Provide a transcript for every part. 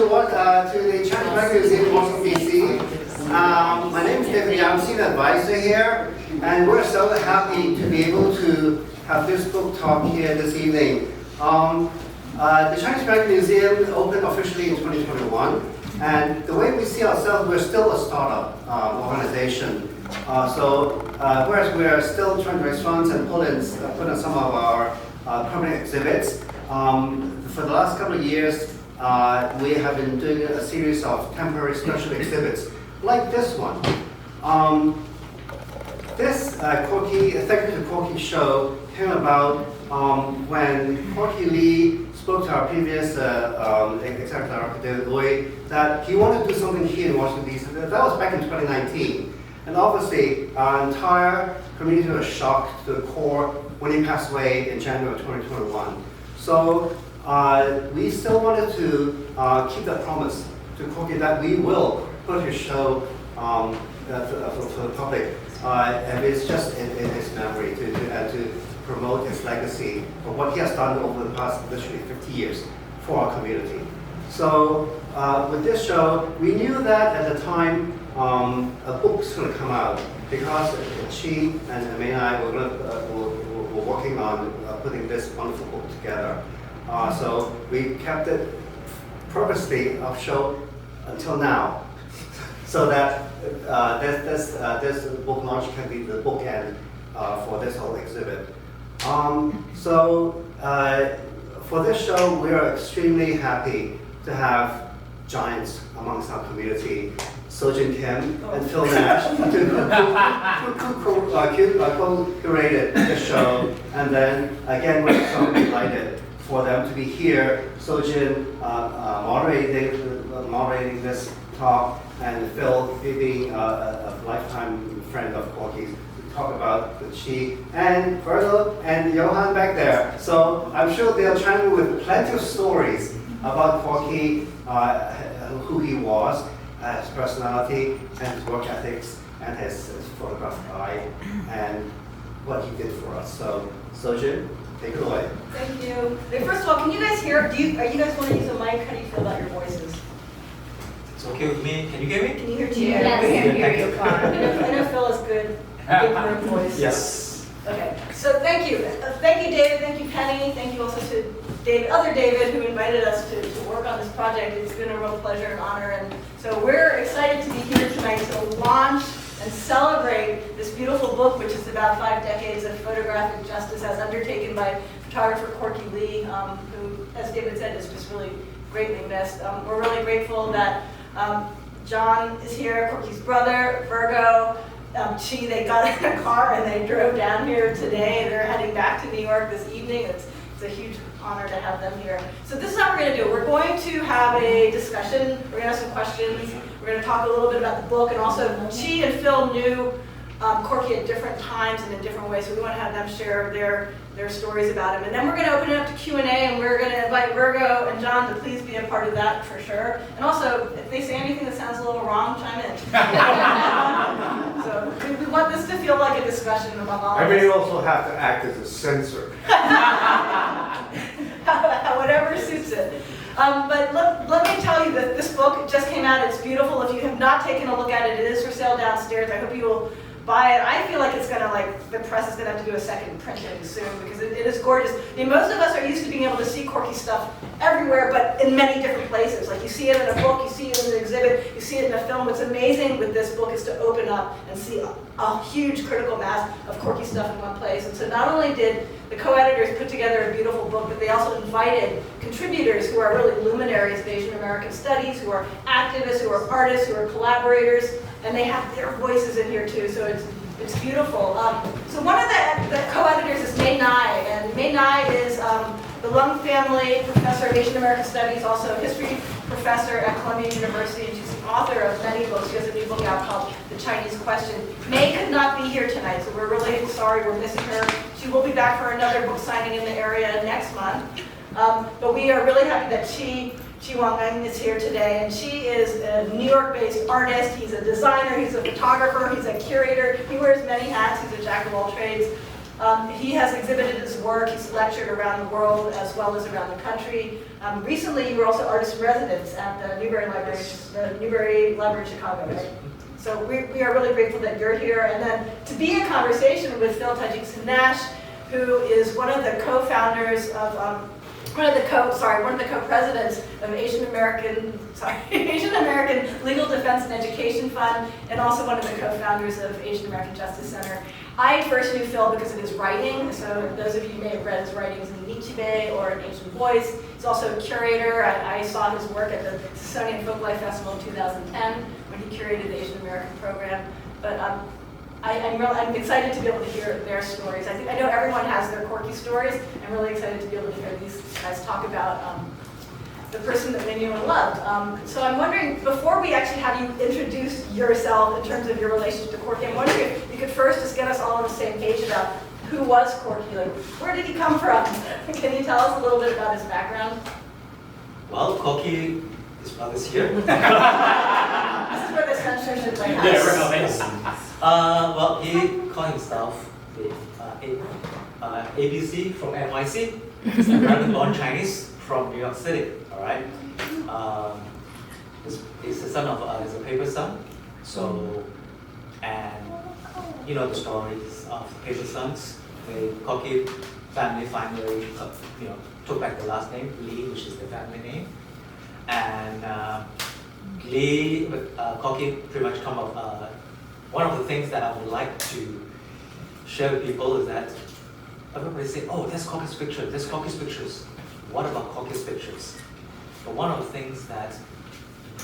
to the Chinese American Museum in Washington, D.C. My name is David Yang, I'm senior advisor here, and we're so happy to be able to have this book talk here this evening. The Chinese American Museum opened officially in 2021, and the way we see ourselves, we're still a startup organization. Whereas we are still trying to raise funds and put in some of our permanent exhibits, for the last couple of years, we have been doing a series of temporary special exhibits, like this one. This Corky, Thank You to Corky show came about when Corky Lee spoke to our previous executive director, David Lui, that he wanted to do something here in Washington, D.C. That was back in 2019. And obviously, our entire community was shocked to the core when he passed away in January of 2021. So we still wanted to keep that promise to Corky that we will put his show for the public. And it's just in his memory to promote his legacy of what he has done over the past literally 50 years for our community. So with this show, we knew that at the time a book's going to come out because Chee and May and I were working on putting this wonderful book together. So we kept it purposely off show until now, so that this book launch can be the bookend for this whole exhibit. For this show, we are extremely happy to have giants amongst our community, Sojin Kim and Phil Nash, who curated the show, and then again we're so delighted for them to be here. Sojin moderating this talk, and Phil being a lifetime friend of Corky's, to talk about the Chee, and Virgil and Johan back there. So I'm sure they'll chime in with plenty of stories about Corky, who he was, his personality, and his work ethics, and his photographic eye, and what he did for us. So, Sojin, take it away. Thank you. First of all, can you guys hear? Are you guys want to use a mic? How do you feel about your voices? It's okay with me. Can you hear me? Can you hear Chee? Yes, I can hear you fine. I know Phil is good room voice. Yes. Okay. So thank you. Thank you, David. Thank you, Penny. Thank you also to other David, who invited us to work on this project. It's been a real pleasure and honor. And so we're excited to be here tonight to launch and celebrate this beautiful book, which is about 5 decades of photographic justice as undertaken by photographer Corky Lee, who, as David said, is just really greatly missed. We're really grateful that John is here, Corky's brother, Virgo, Chee. They got in a car and they drove down here today. They're heading back to New York this evening. It's a huge honor to have them here. So this is how we're going to do it. We're going to have a discussion. We're going to have some questions. We're going to talk a little bit about the book, and also Chee and Phil knew Corky at different times and in different ways, so we want to have them share their stories about him. And then we're going to open it up to Q&A, and we're going to invite Virgo and John to please be a part of that for sure. And also, if they say anything that sounds a little wrong, chime in. So we want this to feel like a discussion among all of us. I may also have to act as a censor. Whatever suits it. But let me tell you that this book just came out. It's beautiful. If you have not taken a look at it, it is for sale downstairs. I hope you will buy it. I feel like it's going to, the press is going to have to do a second printing soon, because it is gorgeous. I mean, most of us are used to being able to see Corky stuff everywhere, but in many different places. Like, you see it in a book, you see it in an exhibit, you see it in a film. What's amazing with this book is to open up and see a huge critical mass of Corky stuff in one place. And so not only did the co-editors put together a beautiful book, but they also invited contributors who are really luminaries of Asian American studies, who are activists, who are artists, who are collaborators, and they have their voices in here too, so it's beautiful. So one of the co-editors is May Nai, and May Nai is the Lung family professor of Asian American Studies, also a history professor at Columbia University, and she's the author of many books. She has a new book out called The Chinese Question. May could not be here tonight, so we're really sorry we're missing her. She will be back for another book signing in the area next month. But we are really happy that Chee Wang Ng is here today, and Chee is a New York-based artist. He's a designer, he's a photographer, he's a curator. He wears many hats, he's a jack of all trades. He has exhibited his work, he's lectured around the world as well as around the country. Recently, you were also artist in residence at the Newberry Library in Chicago, right? So we are really grateful that you're here. And then to be in conversation with Phil Tajitsu Nash, who is one of the co-founders of, one of the co-presidents of Asian American Legal Defense and Education Fund, and also one of the co-founders of Asian American Justice Center. I first knew Phil because of his writing, so those of you may have read his writings in Nichibei or in Asian Voice. He's also a curator. I saw his work at the Smithsonian Folklife Festival in 2010 when he curated the Asian American program. But I'm excited to be able to hear their stories. I know everyone has their Corky stories. I'm really excited to be able to hear these guys talk about the person that they knew and loved. So I'm wondering, before we actually have you introduce yourself in terms of your relationship to Corky, I'm wondering if you could first just get us all on the same page about who was Corky, like where did he come from? Can you tell us a little bit about his background? Well, Corky is brothers here. This is where the censorship might happen. Yes. Well, he called himself the ABC from NYC. He's American-born Chinese from New York City. All right. He's the son of he's a paper son. So, and you know the stories of the paper sons. The Corky family finally, took back the last name Lee, which is the family name, and Corky pretty much come up. One of the things that I would like to share with people is that everybody say, oh, that's Corky's picture, that's Corky's pictures. What about Corky's pictures? But one of the things that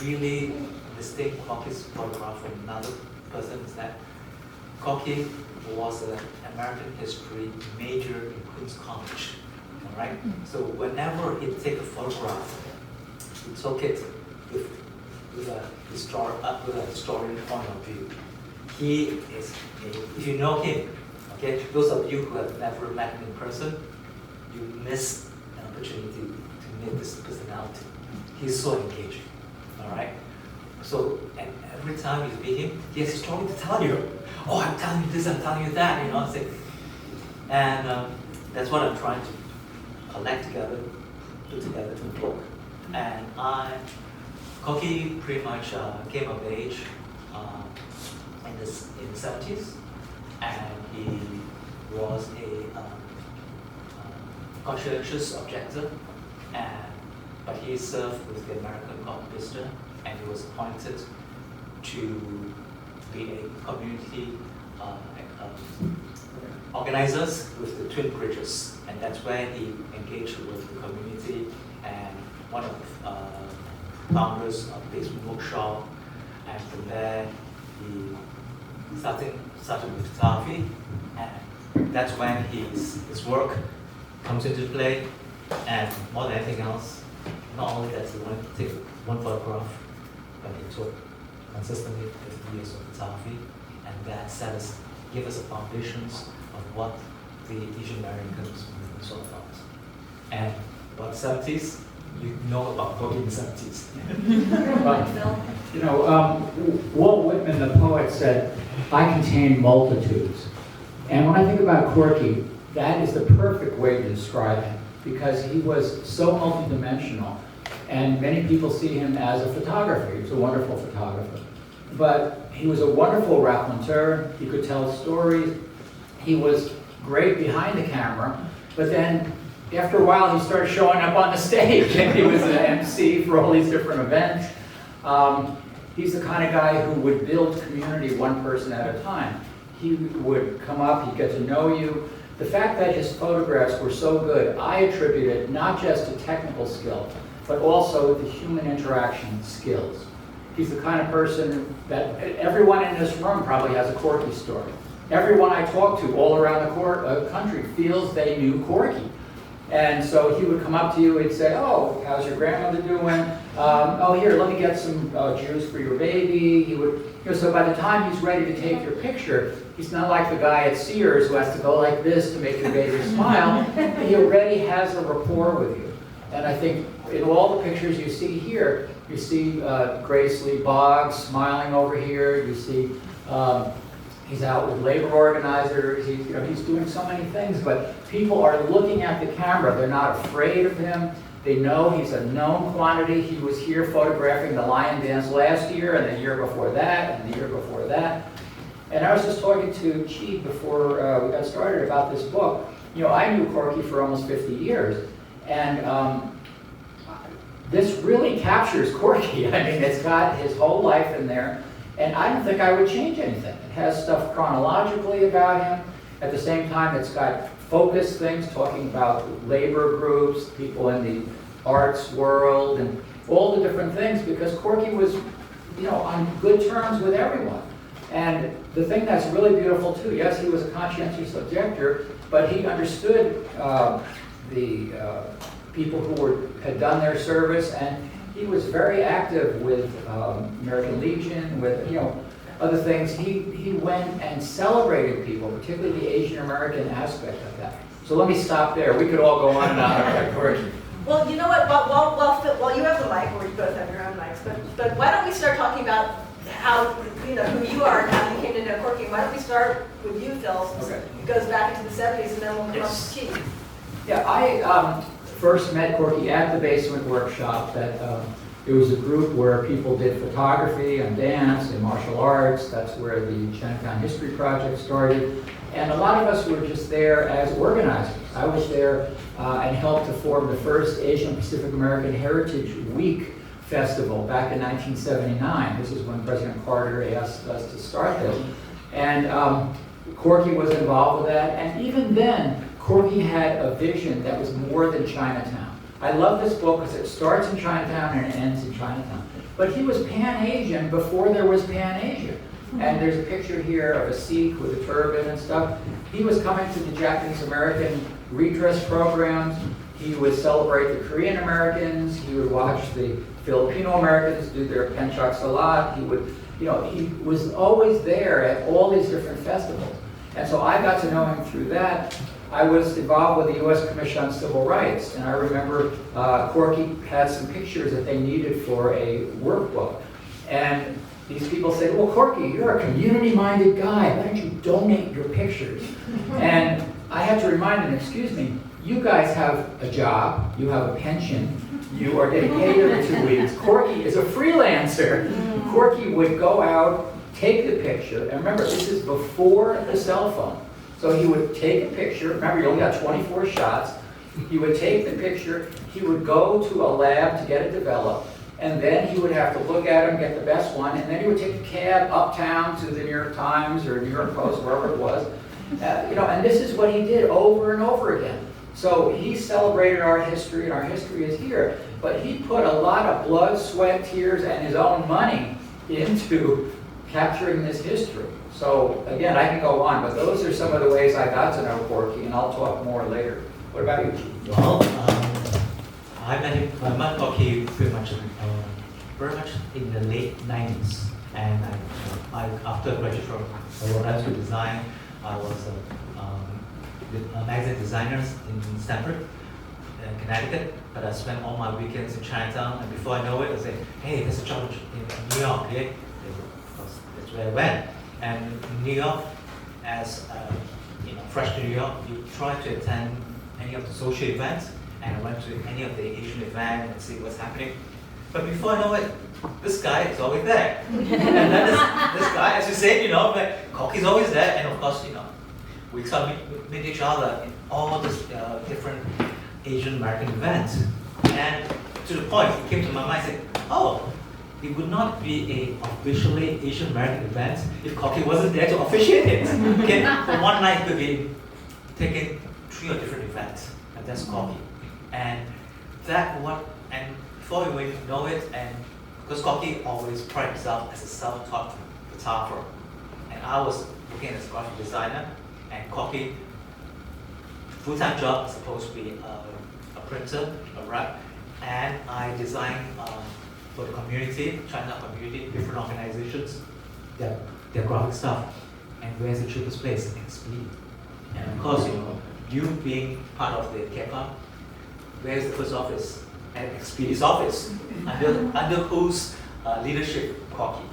really distinct Corky's photograph from another person is that Corky was an American history major in Queens College. All right? So whenever he take a photograph, he took it with a historian point of view. He is, if you know him, okay, those of you who have never met him in person, you miss an opportunity to meet this personality. He's so engaging, all right? So, and every time you meet him, he has a story to tell you. Oh, I'm telling you this, I'm telling you that, and that's what I'm trying to collect together, put together to a book. And Corky pretty much came of age in the 70s, and he was a conscientious objector, but he served with the American Court Visitor, and he was appointed to be a community organizers with the Twin Bridges, and that's where he engaged with the community, and one of the founders of the Basement Bookshop, and from there he started with photography, and that's when his work comes into play. And more than anything else, not only that he wanted to take one photograph, but he took consistently 50 years of photography, and that gave us the foundations of what the Asian Americans movement was all about. And about the 70s, you know about Corky in the 70s. Walt Whitman, the poet, said, "I contain multitudes." And when I think about Corky, that is the perfect way to describe him, because he was so multidimensional. And many people see him as a photographer. He was a wonderful photographer. But he was a wonderful raconteur. He could tell stories. He was great behind the camera. But then, after a while, he started showing up on the stage, and he was an MC for all these different events. He's the kind of guy who would build community one person at a time. He would come up, he'd get to know you. The fact that his photographs were so good, I attribute it not just to technical skill, but also the human interaction skills. He's the kind of person that everyone in this room probably has a Corky story. Everyone I talk to all around the country feels they knew Corky. And so he would come up to you and say, "Oh, how's your grandmother doing? Oh, here, let me get some juice for your baby." He would, so by the time he's ready to take your picture, he's not like the guy at Sears who has to go like this to make your baby smile. He already has a rapport with you. And I think in all the pictures you see here, you see Grace Lee Boggs smiling over here. You see He's out with labor organizers. He's doing so many things, but people are looking at the camera. They're not afraid of him. They know he's a known quantity. He was here photographing the lion dance last year, and the year before that, and the year before that. And I was just talking to Chee before we got started about this book. I knew Corky for almost 50 years, and this really captures Corky. I mean, it's got his whole life in there, and I don't think I would change anything. It has stuff chronologically about him. At the same time, it's got focused things, talking about labor groups, people in the arts world, and all the different things, because Corky was, on good terms with everyone. And the thing that's really beautiful too, yes, he was a conscientious objector, but he understood the people who had done their service, and he was very active with American Legion, with other things. He went and celebrated people, particularly the Asian American aspect of that. So let me stop there. We could all go on and on about Corky. Well, you know what? While you have the mic, or you both have your own mics, but why don't we start talking about how who you are and how you came to know Corky? Why don't we start with you, Phil? Since it goes back into the 70s, and then we'll come to Chee. Yeah, I first met Corky at the basement workshop. That it was a group where people did photography and dance and martial arts. That's where the Chinatown History Project started. And a lot of us were just there as organizers. I was there and helped to form the first Asian Pacific American Heritage Week Festival back in 1979. This is when President Carter asked us to start this. And Corky was involved with that. And even then, Corky had a vision that was more than Chinatown. I love this book because it starts in Chinatown and it ends in Chinatown. But he was Pan-Asian before there was Pan-Asia. And there's a picture here of a Sikh with a turban and stuff. He was coming to the Japanese American redress programs. He would celebrate the Korean Americans. He would watch the Filipino Americans do their Penchak Salat. He would, he was always there at all these different festivals. And so I got to know him through that. I was involved with the U.S. Commission on Civil Rights, and I remember Corky had some pictures that they needed for a workbook. And these people said, well, Corky, you're a community-minded guy. Why don't you donate your pictures? And I had to remind them, excuse me, you guys have a job, you have a pension, you are getting paid every 2 weeks. Corky is a freelancer. Corky would go out, take the picture, and remember, this is before the cell phone. So he would take a picture, remember you only got 24 shots, he would take the picture, he would go to a lab to get it developed, and then he would have to look at them, get the best one, and then he would take a cab uptown to the New York Times or New York Post, wherever it was. And this is what he did over and over again. So he celebrated our history, and our history is here. But he put a lot of blood, sweat, tears, and his own money into capturing this history. So again, I can go on, but those are some of the ways I got to know Corky, and I'll talk more later. What about you, Chee? Well, I met Corky very much in the late 90s. And after graduating from aeronautical design, I was a magazine designer in Stamford, Connecticut. But I spent all my weekends in Chinatown, and before I know it, I say, hey, there's a job in New York. Yeah? That's where I went. And in New York, as fresh to New York, you try to attend any of the social events, and I went to any of the Asian events and see what's happening. But before I know it, this guy is always there. And then this guy, as you said, like Corky's always there, and of course, we start meet each other in all these different Asian American events. And to the point, it came to my mind, saying, oh, it would not be a officially Asian American event if Corky wasn't there to officiate it. Okay? For one night, could be taking 3 or different events, and that's Corky. And before you know it, and because Corky always prided himself as a self-taught photographer, and I was working as a graphic designer, and Corky, full-time job is supposed to be a printer, a rep, and I designed for the community, China community, different organizations, their graphic stuff. And where's the cheapest place? XP. And of course, you being part of the CAPA, where's the first office? At XP's office, under whose leadership Corky,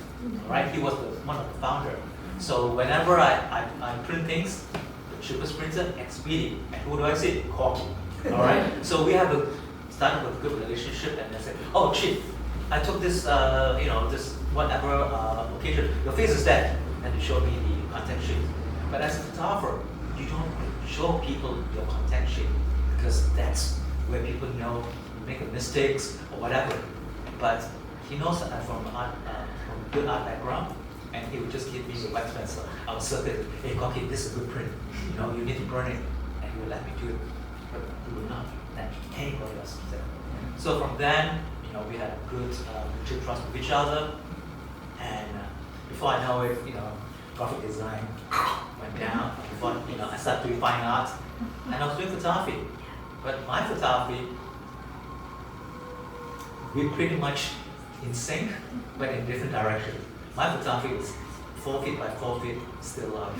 right? He was one of the founders. So whenever I print things, the cheapest printer, XPD. And who do I see? Corky. All right. So we have started with a good relationship, and they say, oh, Chee, I took this, this whatever occasion. Your face is dead, and they show me the contact sheet. But as a photographer, you don't show people your contact sheet because that's where people know you make mistakes or whatever. But he knows that I'm from good art background, and he would just give me the white pencil. I would circle it. Hey, Corky, this is a good print. You need to burn it, and he would let me do it. But he would not let anybody else do that. So from then, we had a good mutual trust with each other, and before I know it, graphic design went down. Before I started doing fine art, and I was doing photography. But my photography, we're pretty much in sync, but in different directions. My photography is 4 feet by 4 feet, still alive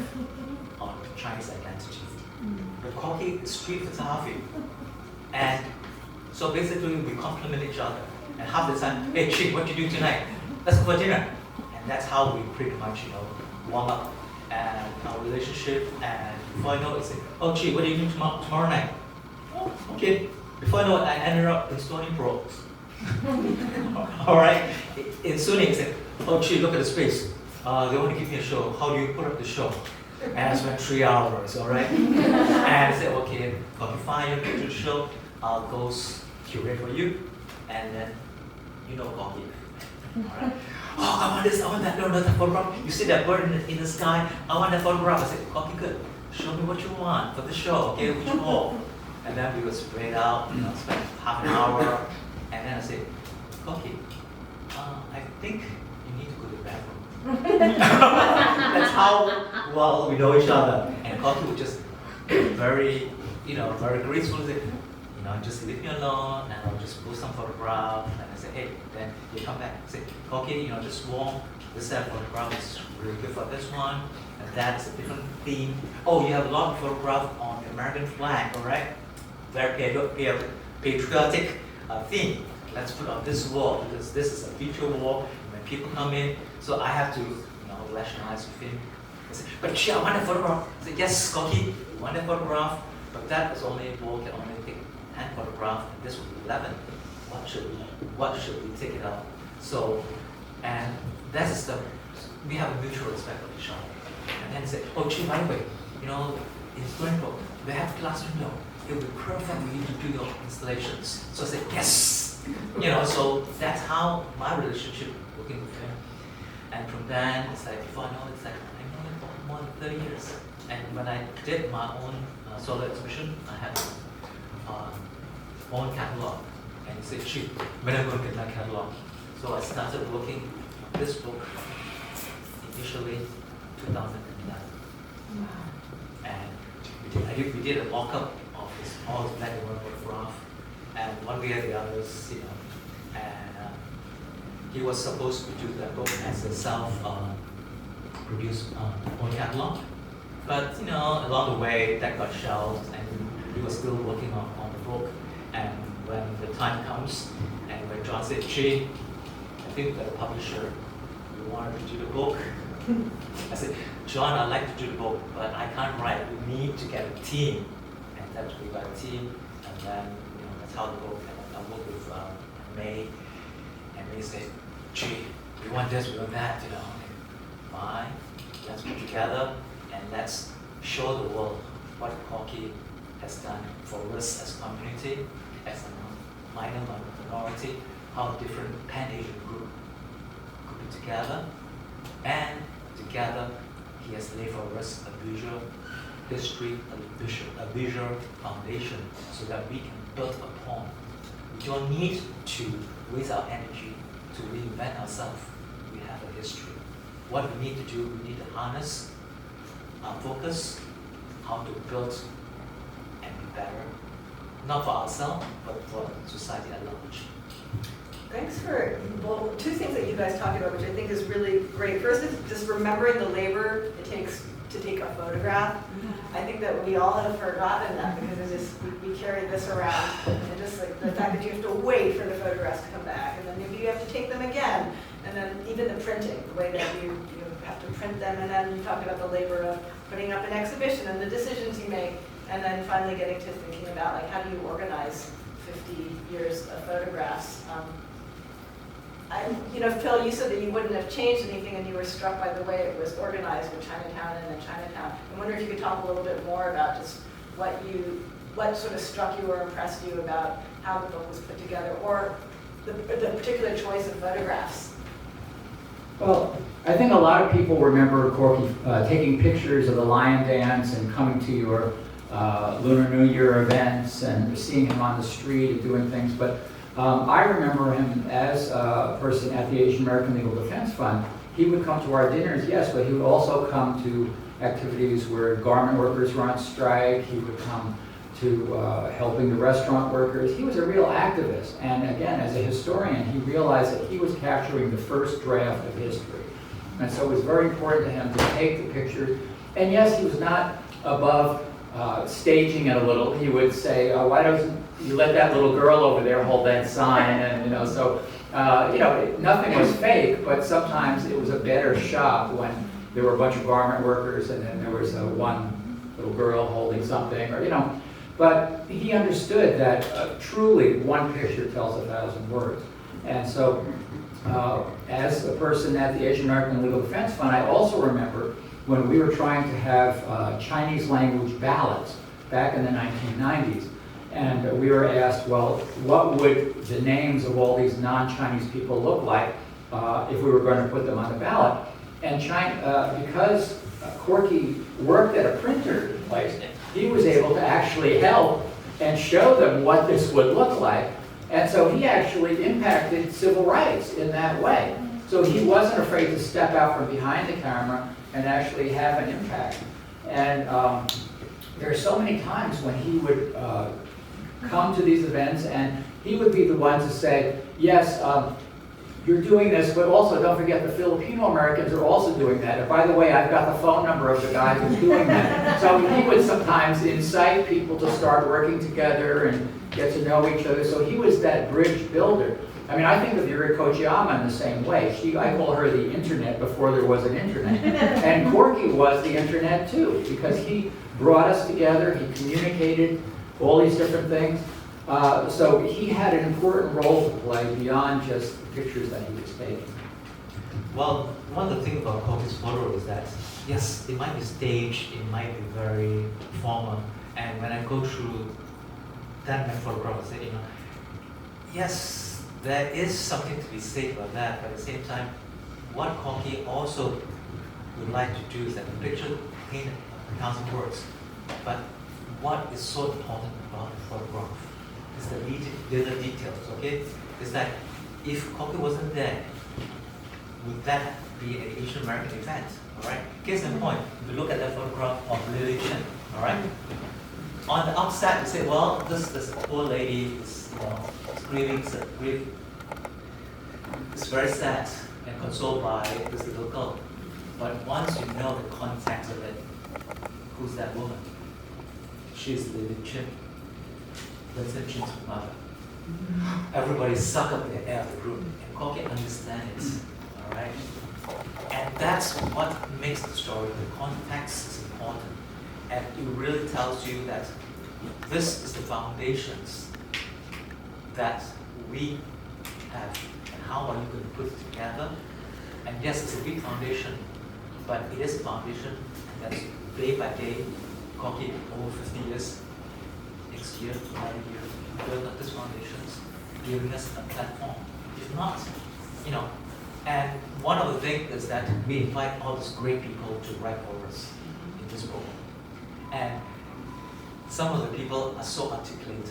on Chinese identity. But Corky is street photography, and so basically we complement each other. And half the time, hey Chee, what you do tonight? Let's go for dinner. And that's how we pretty much, warm up and our relationship. And before I know it, say, oh Chee, what are you doing tomorrow night? Oh, okay. Before I know it, I ended up installing pros. All right. In Sunni, I said, oh Chee, look at the space. They want to give me a show. How do you put up the show? And I spent 3 hours, all right? And I said, okay, Corky, fine, you picture the show. I'll go curate for you. And then, Corky. All right. Oh, I want this, I want that, no, that photograph. You see that bird in the sky? I want that photograph. I said, Corky, good. Show me what you want for the show, okay, which wall? And then we would spread out, spend half an hour. And then I said, Corky, I think you need to go to the bathroom. That's how well we know each other. And Corky would just very, very gracefully say, just leave me alone, and I'll just post some photograph. And I say, hey, then you come back. I say, Corky, just warm. This set of photograph is really good for this one, and that is a different theme. Oh, you have a lot of photographs on the American flag, all right? Very patriotic theme. Let's put on this wall because this is a feature wall. When people come in, so I have to, rationalize with him. I say, but Chee, I want a photograph. I say, yes, Corky, you want a photograph, but that is only a wall can only take 10 photographs, and this will be 11. What should we take it out? So, and that is we have a mutual respect of each other. And then say, oh Chee, by the way, in Springbook, they have glass window. It would be perfect for you to do your installations. So I said, yes! So that's how my relationship working with him. And from then, it's like, before I know it, it's like, I know him for more than 30 years. And when I did my own solo exhibition, I had own catalog. And he said, Chee, when am I going to get my catalog? So I started working on this book initially 2009. Wow. And we did a mock-up of all black and white photograph, and one way or the others, and he was supposed to do that book as a self-produced own catalog. But along the way that got shelved, and he was still working on the book. And when the time comes, and when John said, Chee, I think the publisher wanted to do the book. I said, John, I'd like to do the book, but I can't write. We need to get a team. And then we got a team, and then that's how the book. And I worked with May, and May said, Chee, we want this, we want that, Fine, let's put together, and let's show the world what Corky has done for us as a community, as a minor minority, how different Pan-Asian group could be together, and together he has laid for us a visual history, a visual foundation, so that we can build upon. We don't need to waste our energy to reinvent ourselves. We have a history. What we need to do, we need to harness our focus, how to build and be better, not for ourselves, but for society at large. Thanks for, well, two things that you guys talked about, which I think is really great. First is just remembering the labor it takes to take a photograph. I think that we all have forgotten that because it's just, we carry this around, and just like the fact that you have to wait for the photographs to come back, and then maybe you have to take them again, and then even the printing, the way that you have to print them, and then you talked about the labor of putting up an exhibition and the decisions you make, and then finally getting to thinking about like how do you organize 50 years of photographs. Phil, you said that you wouldn't have changed anything and you were struck by the way it was organized with Chinatown and then Chinatown. I wonder if you could talk a little bit more about just what sort of struck you or impressed you about how the book was put together, or the particular choice of photographs. Well, I think a lot of people remember Corky taking pictures of the lion dance and coming to your Lunar New Year events and seeing him on the street and doing things, but I remember him as a person at the Asian American Legal Defense Fund. He would come to our dinners, yes, but he would also come to activities where garment workers were on strike. He would come to helping the restaurant workers. He was a real activist, and again, as a historian, he realized that he was capturing the first draft of history. And so it was very important to him to take the pictures. And yes, he was not above staging it a little. He would say, why doesn't you let that little girl over there hold that sign? And nothing was fake, but sometimes it was a better shot when there were a bunch of garment workers and then there was one little girl holding something, But he understood that truly one picture tells 1,000 words. And so as a person at the Asian American Legal Defense Fund, I also remember when we were trying to have Chinese language ballads back in the 1990s. And we were asked, well, what would the names of all these non-Chinese people look like if we were going to put them on the ballot? And because Corky worked at a printer place, he was able to actually help and show them what this would look like. And so he actually impacted civil rights in that way. So he wasn't afraid to step out from behind the camera and actually have an impact. And there are so many times when he would come to these events and he would be the one to say, yes, you're doing this, but also don't forget the Filipino Americans are also doing that. And by the way, I've got the phone number of the guy who's doing that. So he would sometimes incite people to start working together and get to know each other. So he was that bridge builder. I mean, I think of Yuri Kochiyama in the same way. I call her the internet before there was an internet. And Corky was the internet too, because he brought us together, he communicated all these different things. So he had an important role to play beyond just the pictures that he was taking. Well, one of the things about Corky's photo is that, yes, it might be staged, it might be very formal, and when I go through that photograph, I say, yes, there is something to be said about that, but at the same time, what Corky also would like to do is that the picture paint 1,000 words, but what is so important about the photograph is the little details, okay? Is that if Corky wasn't there, would that be an Asian American event, all right? Case in point, if you look at that photograph of Lily Chen, all right? On the outside, you say, well, this poor lady is grieving, it's very sad and consoled by this little girl. But once you know the context of it, who's that woman? She's Lily Chen. Vincent Chin's mother. Everybody suck up the air of the group, and Corky understands it, all right? And that's what makes the story. The context is important, and it really tells you that this is the foundations that we have, and how are you going to put it together? And yes, it's a weak foundation, but it is a foundation that's day by day, Corky over 50 years, next year, another year, build up these foundations, giving us a platform. If not, and one of the things is that we invite all these great people to write for us in this book. And some of the people are so articulated.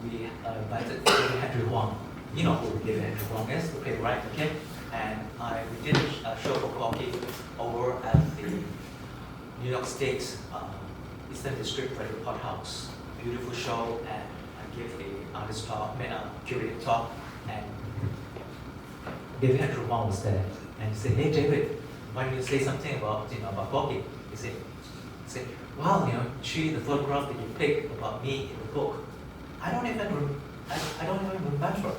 We invited David Henry Huang. You know who David Henry Huang is, the playwright, okay? And we did a show for Corky over at the New York State Eastern District for the Art House. Beautiful show, and I gave the artist talk, curated talk, and David Henry Huang was there. And he said, hey David, why don't you say something about Corky? He said, wow, Chee, the photograph that you picked about me in the book, I don't even remember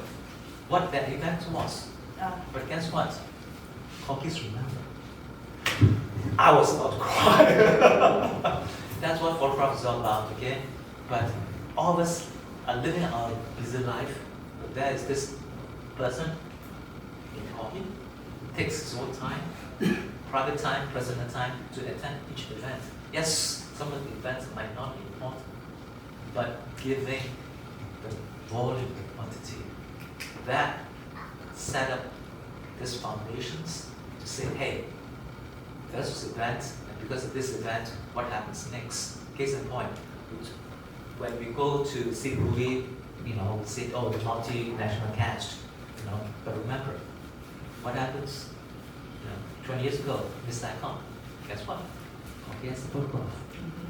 what that event was. But guess what? Corky's remember. I was about to cry. That's what photography is all about, okay? But all of us are living our busy life. But there is this person in Corky, takes his own time, private time, personal time to attend each event. Yes, some of the events might not be important, but giving the volume, the quantity, that set up these foundations to say, hey, there's this event, and because of this event, what happens next? Case in point, when we go to see movie, we say, oh, the multinational cast, but remember, what happens, 20 years ago, Mr. Icon, guess what? Corky has the photograph.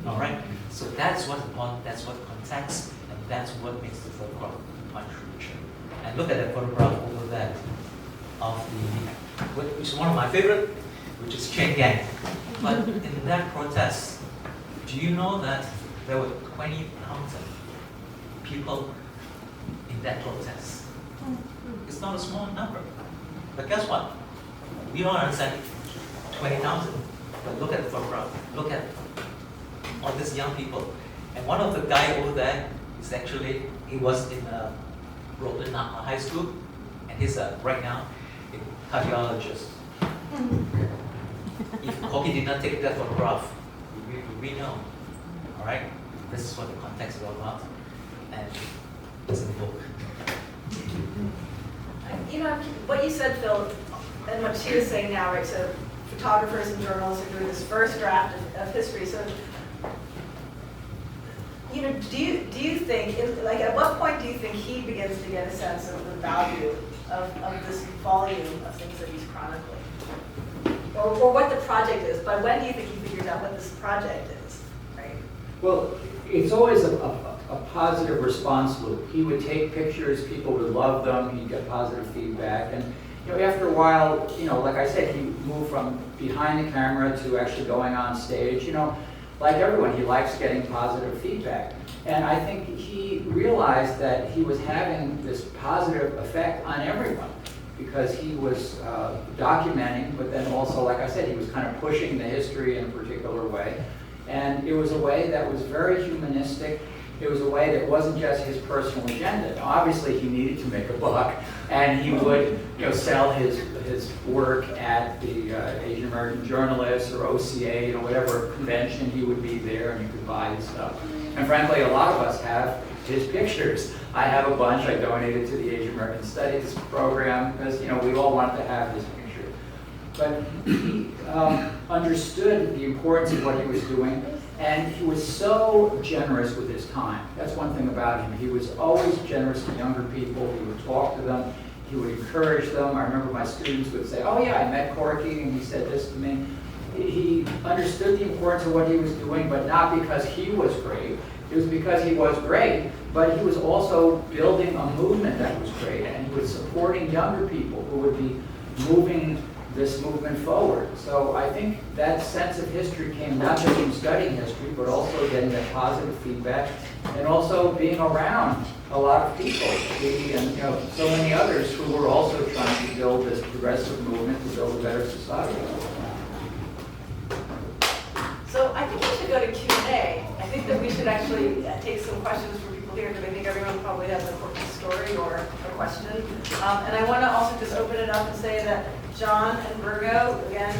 All right, so that's what's important, that's what context, and that's what makes the photograph much richer. And look at that photograph over there of which is one of my favorite, which is Chee Wang Ng. But in that protest, do you know that there were 20,000 people in that protest? It's not a small number. But guess what? We don't understand 20,000. But look at the photograph. Look at all these young people. And one of the guy over there is actually, he was in Brooklyn High School, and he's right now a cardiologist. If Corky did not take that photograph, we know. All right? This is what the context is all about. And it's in the book. What you said, Phil, and what she was saying now, right? So photographers and journalists are doing this first draft of history. So, do you think, at what point do you think he begins to get a sense of the value of this volume of things that he's chronicling? Or what the project is? By when do you think he figures out what this project is, right? Well, it's always a positive response loop. He would take pictures, people would love them, he'd get positive feedback, and after a while, like I said, he moved from behind the camera to actually going on stage. Like everyone, he likes getting positive feedback. And I think he realized that he was having this positive effect on everyone because he was documenting, but then also, like I said, he was kind of pushing the history in a particular way. And it was a way that was very humanistic. It was a way that wasn't just his personal agenda. Now, obviously, he needed to make a buck, and he would sell his work at the Asian American Journalists or OCA, whatever convention, he would be there and you could buy his stuff. And frankly, a lot of us have his pictures. I have a bunch I donated to the Asian American Studies program because we all wanted to have his picture. But he understood the importance of what he was doing, and he was so generous with his time. That's one thing about him. He was always generous to younger people. He would talk to them. He would encourage them. I remember my students would say, oh yeah, I met Corky and he said this to me. He understood the importance of what he was doing, but not because he was great. It was because he was great, but he was also building a movement that was great, and he was supporting younger people who would be moving this movement forward. So I think that sense of history came not just from studying history, but also getting that positive feedback, and also being around a lot of people, he and so many others who were also trying to build this progressive movement to build a better society. So I think we should go to Q&A. I think that we should actually take some questions from people here, because I think everyone probably has a Corky story or a question. And I want to also just open it up and say that John and Virgo, again,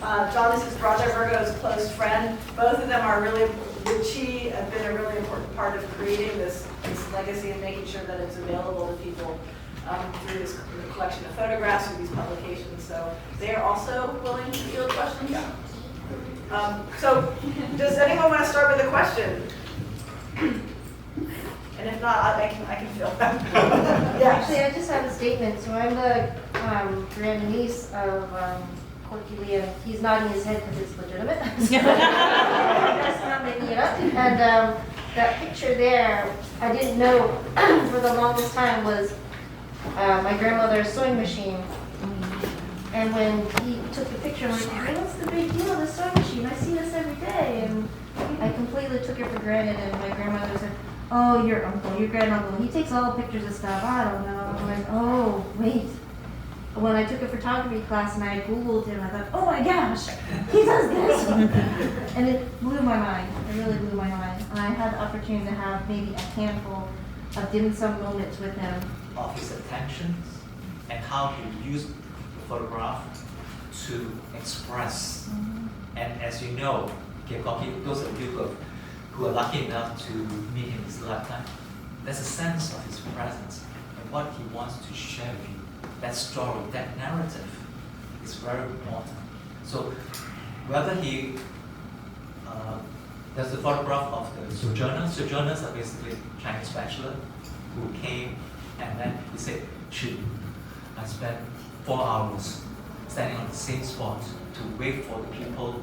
John is his brother, Virgo's close friend. Both of them are really, with Chee, have been a really important part of creating this legacy and making sure that it's available to people through this collection of photographs, through these publications. So they are also willing to field questions. Yeah. So does anyone want to start with a question? And if not, I can fill that. Yeah. Actually, I just have a statement. So I'm the grandniece of Corky Lee, and he's nodding his head because it's legitimate. That's not making it up. And that picture there, I didn't know for the longest time was my grandmother's sewing machine. And when he took the picture, I'm like, hey, what's the big deal, this sewing machine? I see this every day. And I completely took it for granted, and my grandmother said, oh, your uncle, your granduncle, he takes all pictures of stuff. I don't know. I'm like, oh, wait. when I took a photography class and I Googled him, I thought, oh my gosh, he does this. And it blew my mind. It really blew my mind. And I had the opportunity to have maybe a handful of dim sum moments with him. Of his attentions and how he used the photograph to express. And as you know, Corky, those of you who are lucky enough to meet him in his lifetime, there's a sense of his presence and what he wants to share with you. That story, that narrative is very important. So whether he, there's a photograph of the sojourners. Sojourners are basically Chinese bachelor who came and then he said, Chee, I spent 4 hours standing on the same spot to wait for the people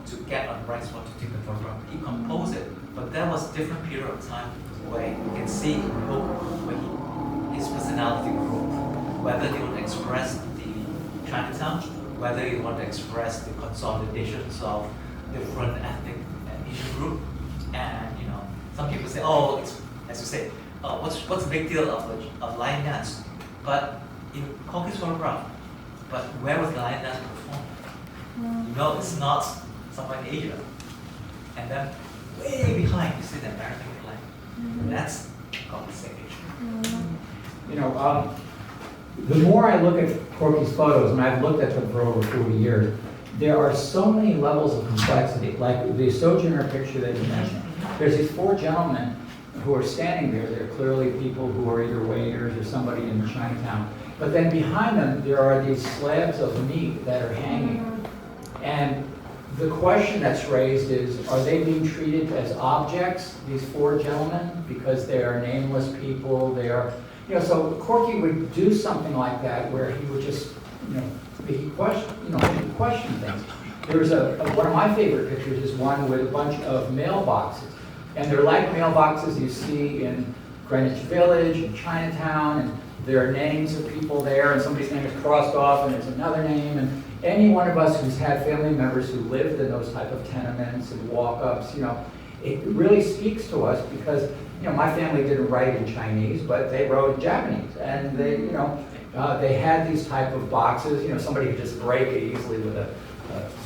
to get on the right spot to take the photograph. He composed it, but there was a different period of time where you can see in the book where his personality grew. Whether they want to express the Chinatown, whether they want to express the consolidations of different ethnic and Asian group, and you know, some people say, oh, it's, as you say, what's the big deal of lion dance? But in Corky's photograph, but where was the lion dance performed? You know, it's not somewhere in Asia, and then way behind you see the American flag. That's Corky's signature. You know, the more I look at Corky's photos, and I've looked at them for over 40 years, there are so many levels of complexity. Like the Sojourner picture that you mentioned. There's these 4 gentlemen who are standing there. They're clearly people who are either waiters or somebody in Chinatown. But then behind them, there are these slabs of meat that are hanging. And the question that's raised is, are they being treated as objects, these 4 gentlemen, because they are nameless people? They are, you know, so Corky would do something like that where he would just, you know, he would question things. There's one of my favorite pictures is one with a bunch of mailboxes. And they're like mailboxes you see in Greenwich Village, in Chinatown, and there are names of people there, and somebody's name is crossed off, and there's another name. And any one of us who's had family members who lived in those type of tenements and walk-ups, you know, it really speaks to us because, you know, my family didn't write in Chinese, but they wrote in Japanese. And they, you know, they had these type of boxes. You know, somebody could just break it easily with a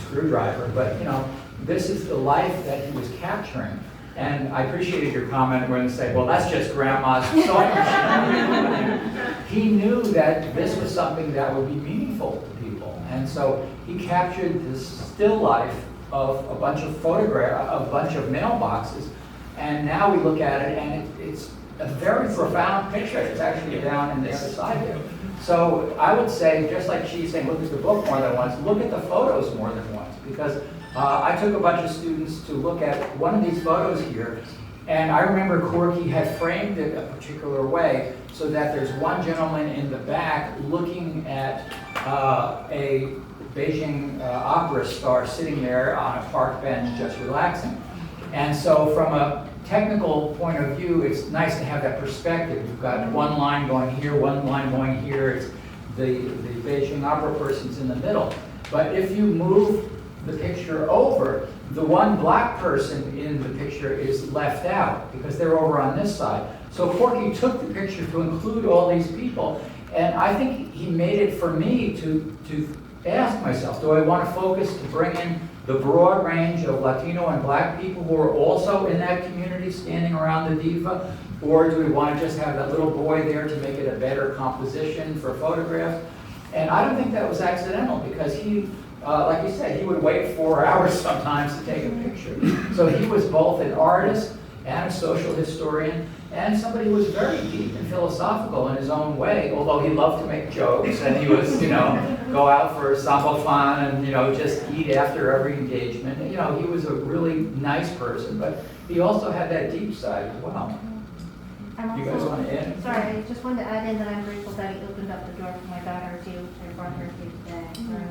screwdriver. But, you know, this is the life that he was capturing. And I appreciated your comment when you say, well, that's just grandma's sewing machine. He knew that this was something that would be meaningful to people. And so he captured this still life of a bunch of a bunch of mailboxes. And now we look at it, and it's a very profound picture. It's actually down in the other side there. So I would say, just like she's saying, look at the book more than once, look at the photos more than once. Because I took a bunch of students to look at one of these photos here, and I remember Corky had framed it a particular way so that there's one gentleman in the back looking at a Beijing opera star sitting there on a park bench just relaxing. And so from a technical point of view, it's nice to have that perspective. You've got one line going here, one line going here. It's the Beijing opera person's in the middle. But if you move the picture over, the one black person in the picture is left out because they're over on this side. So Corky took the picture to include all these people, and I think he made it for me to ask myself, do I want to focus to bring in the broad range of Latino and black people who are also in that community standing around the diva, or do we want to just have that little boy there to make it a better composition for photographs? And I don't think that was accidental because he, like you said, he would wait 4 hours sometimes to take a picture. So he was both an artist and a social historian and somebody who was very deep and philosophical in his own way, although he loved to make jokes and he was, you know, go out for sambo fun and, you know, just eat after every engagement. And, you know, he was a really nice person, but he also had that deep side as well. You guys want to add? Sorry, I just wanted to add in that I'm grateful that he opened up the door for my daughter too, which I brought her here today.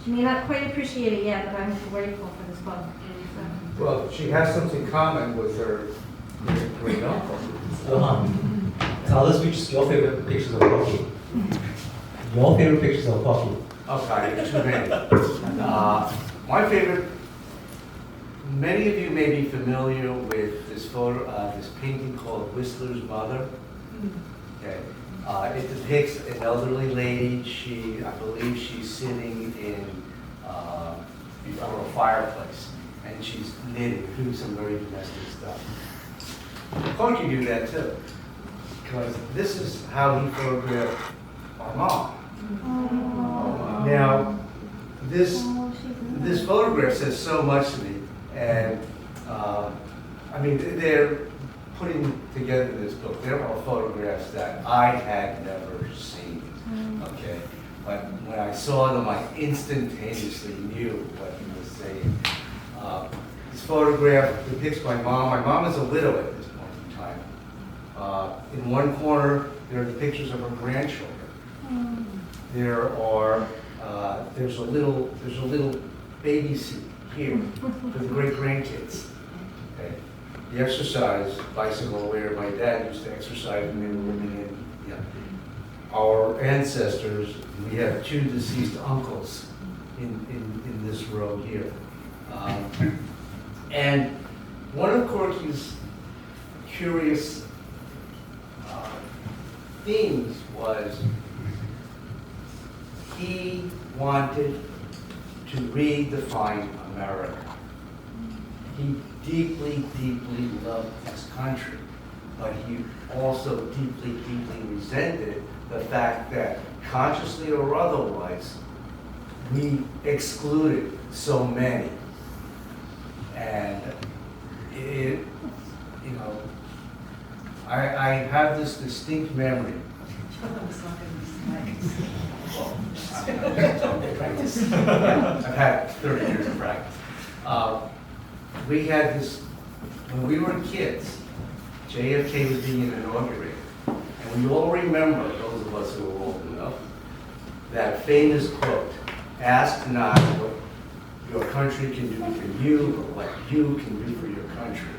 She may not quite appreciate it yet, but I'm grateful for this book. Well, she has something in common with her great uncle. Tell us which your favorite pictures of Corky. Your favorite pictures of Corky. Okay, too many. My favorite, many of you may be familiar with this photo, this painting called Whistler's Mother. Okay. It depicts an elderly lady. I believe she's sitting in before a fireplace, and she's knitting, doing some very domestic stuff. Corky knew that too, because this is how he photographed our mom. Now, this photograph says so much to me, and I mean, they're putting together this book. There are photographs that I had never seen, okay? But when I saw them, I instantaneously knew what he was saying. This photograph depicts my mom. My mom is a widow at this point in time. In one corner, there are the pictures of her grandchildren. There's a little baby seat here for the great grandkids. Okay. The exercise bicycle where my dad used to exercise when they were living in. Our ancestors, we have 2 deceased uncles in this row here. And one of Corky's curious themes was he wanted to redefine America. He deeply, deeply loved this country, but he also deeply, deeply resented the fact that, consciously or otherwise, we excluded so many. And I have this distinct memory. Well, I've had 30 years of practice. We had this, when we were kids, JFK was being inaugurated. And we all remember, those of us who are old enough, that famous quote, "Ask not what your country can do for you, but what you can do for your country."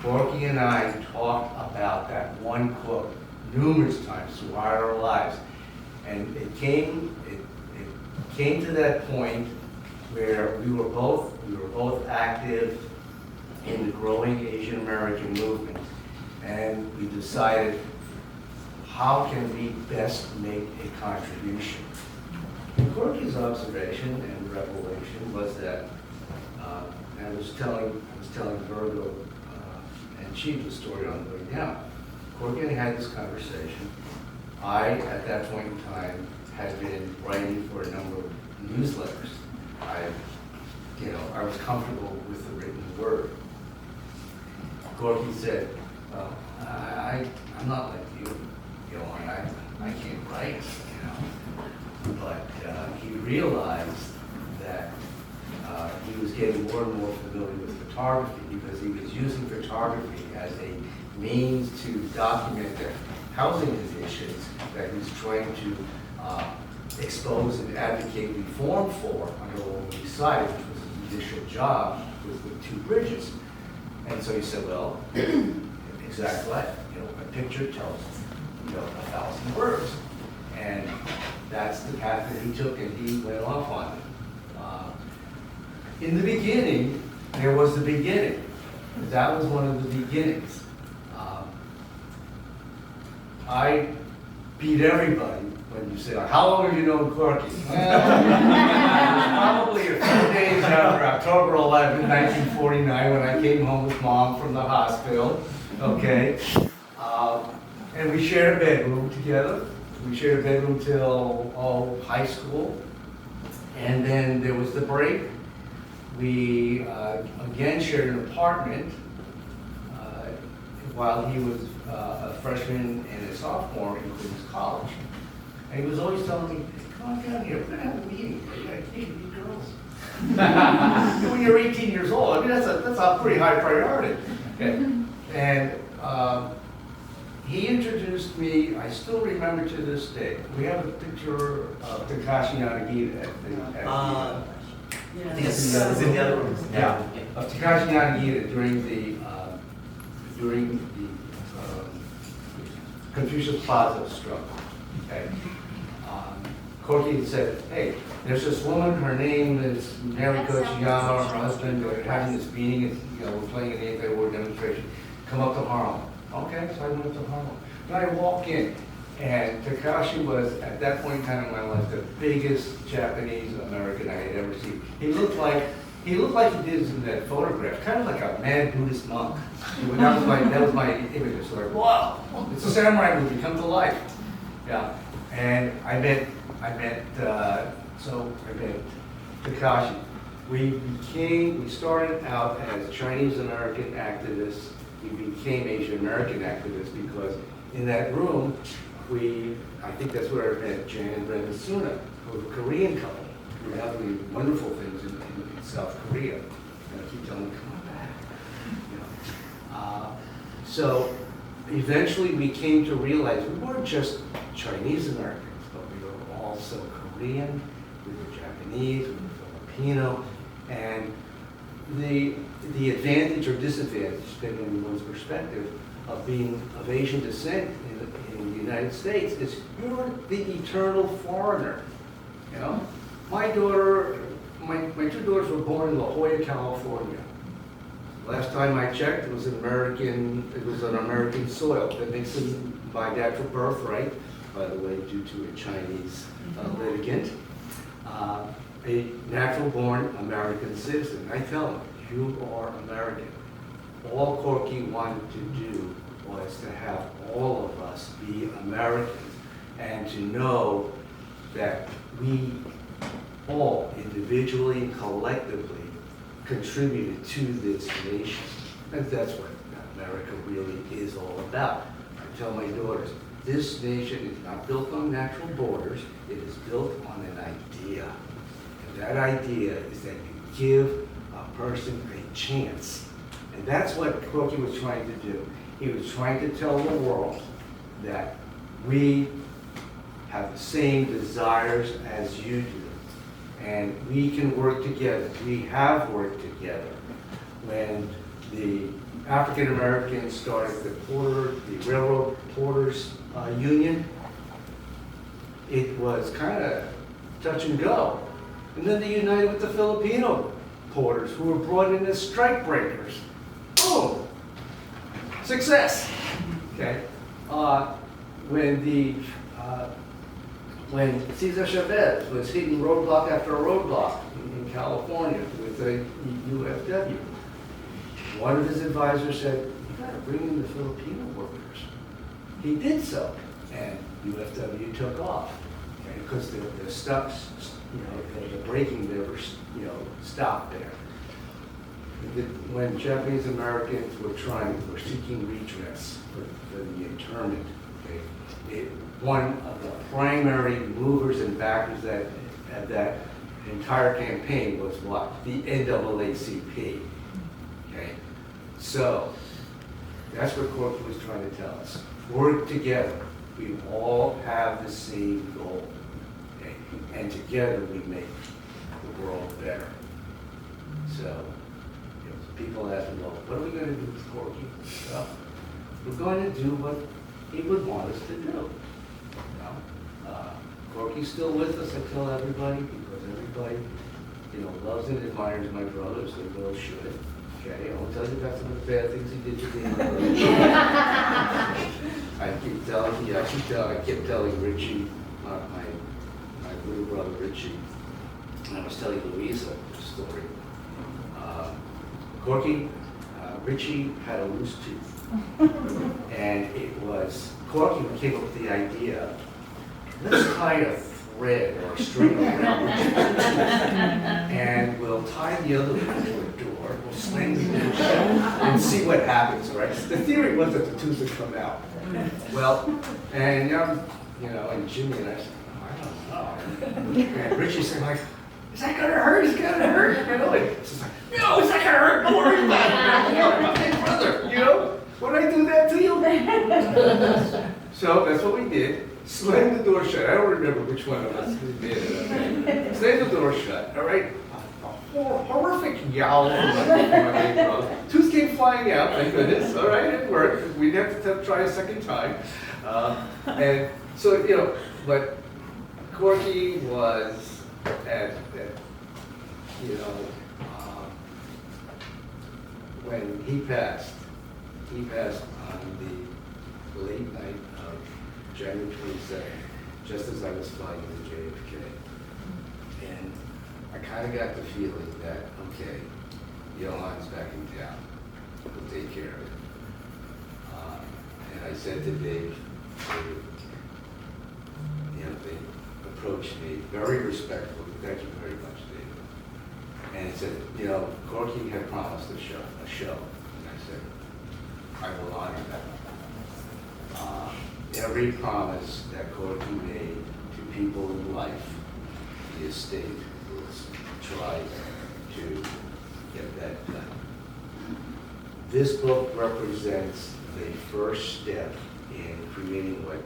Corky and I talked about that one quote numerous times throughout our lives. And it came to that point where we were both active in the growing Asian American movement, and we decided, how can we best make a contribution? And Corky's observation and revelation was that, and I was telling Virgo and Chee the story on the way down. Corky and I had this conversation. I, at that point in time, had been writing for a number of newsletters. I was comfortable with the written word. Corky said, "Well, I'm not like you, I can't write, But he realized that he was getting more and more familiar with photography because he was using photography as a means to document the housing conditions that he was trying to expose and advocate reform for on the Lower East Side, which was his initial job with 2 bridges. And so he said, well, exact life, a picture tells 1,000 words. And that's the path that he took, and he went off on it. In the beginning, there was the beginning. That was one of the beginnings. I beat everybody when you say, how long have you known Corky? Probably a few days after October 11, 1949, when I came home with Mom from the hospital, okay? And we shared a bedroom together. We shared a bedroom till high school. And then there was the break. We again shared an apartment while he was a freshman and a sophomore in Queens College. And he was always telling me, come on down here, we're gonna have a meeting. I need girls. When you're 18 years old, I mean, that's a pretty high priority. Okay. And he introduced me, I still remember to this day, we have a picture of Takashi Yanagita I think it's in the other room. Yeah, of Takashi Yanagita during the Confucius Plaza struggle. Okay. Corky said, hey, there's this woman, her name is Mariko Chiyama, her husband, they're having this meeting, we're playing an anti-war demonstration. Come up to Harlem. Okay, so I went up to Harlem. Then I walk in, And Takashi was, at that point in time in my life, the biggest Japanese American I had ever seen. He looked like he did in that photograph, kind of like a mad Buddhist monk. That was my image. It's like, wow, it's a samurai movie come to life. Yeah, and I met Takashi. We started out as Chinese American activists. We became Asian American activists because in that room, I think that's where I met Jan and Brenda Suna, who were a Korean couple, who were doing wonderful things in South Korea. And I keep telling them, come on back. You know. So eventually we came to realize we weren't just Chinese Americans, but we were also Korean, we were Japanese, we were Filipino, and the advantage or disadvantage, depending on one's perspective, of being of Asian descent in the United States is you're the eternal foreigner. You know, my two daughters were born in La Jolla, California. Last time I checked, it was on American soil. That makes them by natural birthright, by the way, due to a Chinese litigant, a natural-born American citizen. I tell them, you are American. All Corky wanted to do was to have all of us be Americans and to know that we all individually and collectively contributed to this nation. And that's what America really is all about. I tell my daughters, this nation is not built on natural borders, it is built on an idea. And that idea is that you give a person a chance. And that's what Corky was trying to do. He was trying to tell the world that we have the same desires as you do. And we can work together. We have worked together. When the African Americans started the Railroad Porters Union, it was kind of touch and go. And then they united with the Filipino porters who were brought in as strike breakers. Boom! Success! Okay? When Cesar Chavez was hitting roadblock after roadblock in California with the UFW, one of his advisors said, you gotta bring in the Filipino workers. He did so, and UFW took off, okay? Because the stuck, the braking never, stopped there. When Japanese Americans were seeking redress for the internment, okay, one of the primary movers and backers of that entire campaign was what? The NAACP. Okay, so that's what Corky was trying to tell us. Work together. We all have the same goal, okay? And together we make the world better. So. People ask me, well, what are we going to do with Corky? Well, we're going to do what he would want us to do. Corky's still with us, I tell everybody, because everybody, loves and admires my brother, so they all should. Okay, I won't tell you about some of the bad things he did to me. I kept telling Richie, my little brother Richie, and I was telling Louisa the story. Corky, Richie had a loose tooth. And it was Corky who came up with the idea, let's tie a thread or a string around Richie's tooth, and we'll tie the other one to a door, we'll sling the door shut, and see what happens, right? The theory was that the tooth would come out. Well, and and Jimmy and I said, I don't know. And Richie said, like, is that gonna hurt? Is it gonna hurt? And it's like, no, it's not gonna hurt. Don't worry about it. I'm my big brother. Would I do that to you? So that's what we did. Slammed the door shut. I don't remember which one of us did it. Okay. Slammed the door shut. All right. A horrific yowl from my big brother. Tooth came flying out. Thank goodness. All right, it worked. We didn't have to try a second time. And so but Corky was. When he passed on the late night of January 22nd, just as I was flying into JFK. And I kind of got the feeling that, okay, Johan's back in town. We'll take care of it. And I said to Dave, you know, they approached me very respectful. Thank you very much, Dave. And he said, you know, Corky had promised a show. And I said, I will honor that. Every promise that Corky made to people in life, the estate was tried to get that done. This book represents the first step in creating what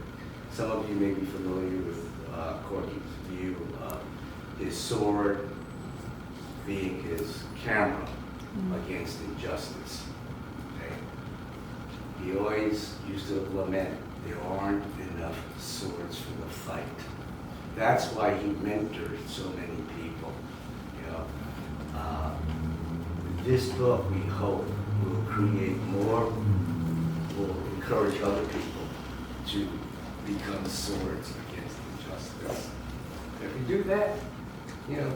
some of you may be familiar with Corky's view of his sword being his camera against injustice. Okay? He always used to lament there aren't enough swords for the fight. That's why he mentored so many people. You know, this book, we hope, will create more, will encourage other people to become swords against injustice. If we do that, you know,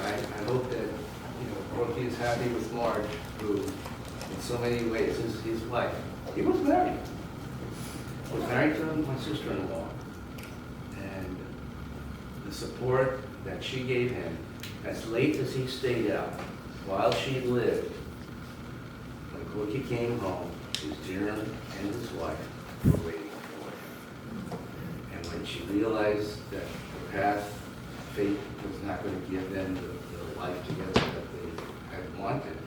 I hope that, you know, Corky is happy with Marge, who, in so many ways, is his wife. He was married. I was married to my sister-in-law. And the support that she gave him, as late as he stayed out, while she lived, when Corky came home, his dear and his wife were waiting for him. And when she realized that her path, fate was not going to give them the life together that they had wanted,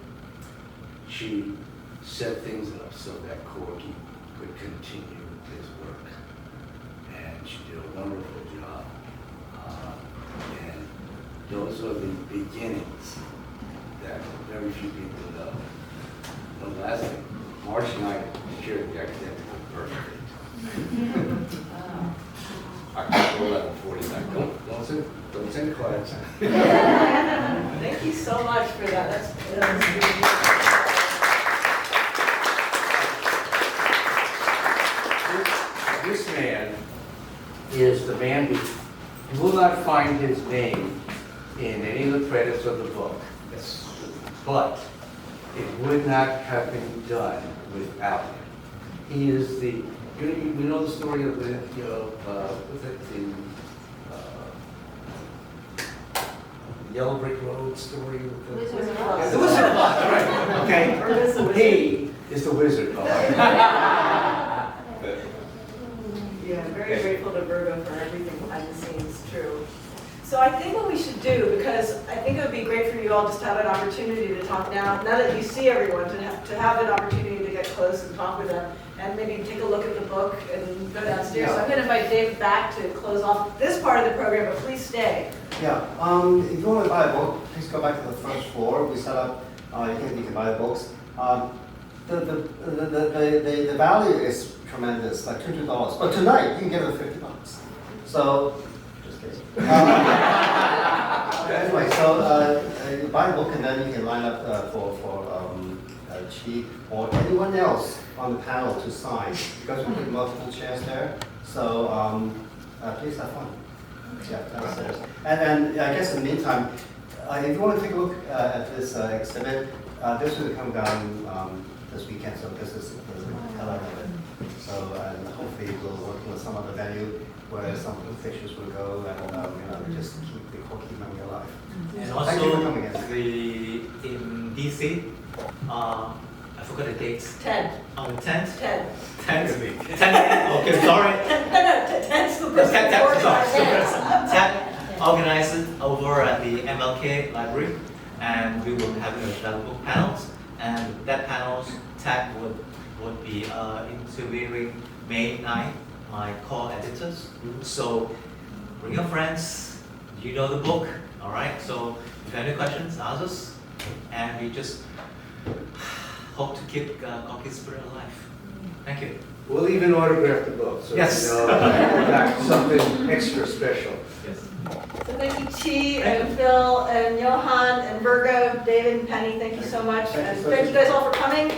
she set things up so that Corky could continue his work. And she did a wonderful job. And those are the beginnings that very few people know. One last thing, March 9th, secured the academic birthday. October 11/49. Don't send cards. Thank you so much for that. This man is the man who, you will not find his name in any of the credits of the book, but it would not have been done without him. He is the, you know the story of the, you know, what's that, the Yellow Brick Road story? With the Wizard of Yeah, Oz. the Wizard of Oz, right, okay. He is the wizard. Yeah, I'm very grateful to Virgo for everything behind the scenes, true. So I think what we should do, because I think it would be great for you all just to have an opportunity to talk now that you see everyone, to have an opportunity to get close and talk with them, and maybe take a look at the book and go downstairs. So I'm going to invite Dave back to close off this part of the program, but please stay. Yeah, if you want to buy a book, please go back to the first floor. We set up, you can buy the books. The value is tremendous, like $200. But tonight, you can get it for $50. So, just kidding. Anyway, so you buy a book and then you can line up for Chee or anyone else on the panel to sign, because we put multiple chairs there. So please have fun. Yeah, downstairs. And I guess in the meantime, if you want to take a look at this exhibit, this will come down this weekend, so this is the hell of it. So and hopefully we'll work with some other venue where some of the pictures will go, and just keep the Corky memory alive. And Thank you for also, coming in. in DC, I forgot the dates. 10. On the 10th? 10. 10th. 10th. Okay, sorry. No, 10's the person Ten, who sorry. organized it. 10 organized it over at the MLK library, and we will be having a book panels, and that panel's tag would be interviewing May 9th, my co-editors. So bring your friends, you know the book, all right? So if you have any questions, ask us, and we just hope to keep Corky's spirit alive. Thank you. We'll even autograph the book, so Yes. you know, that's something extra special. Yes. So thank you, Chee and Phil and Johan and Virgo, David and Penny. Thank you so much. Thank you And so thank you much. guys all for coming.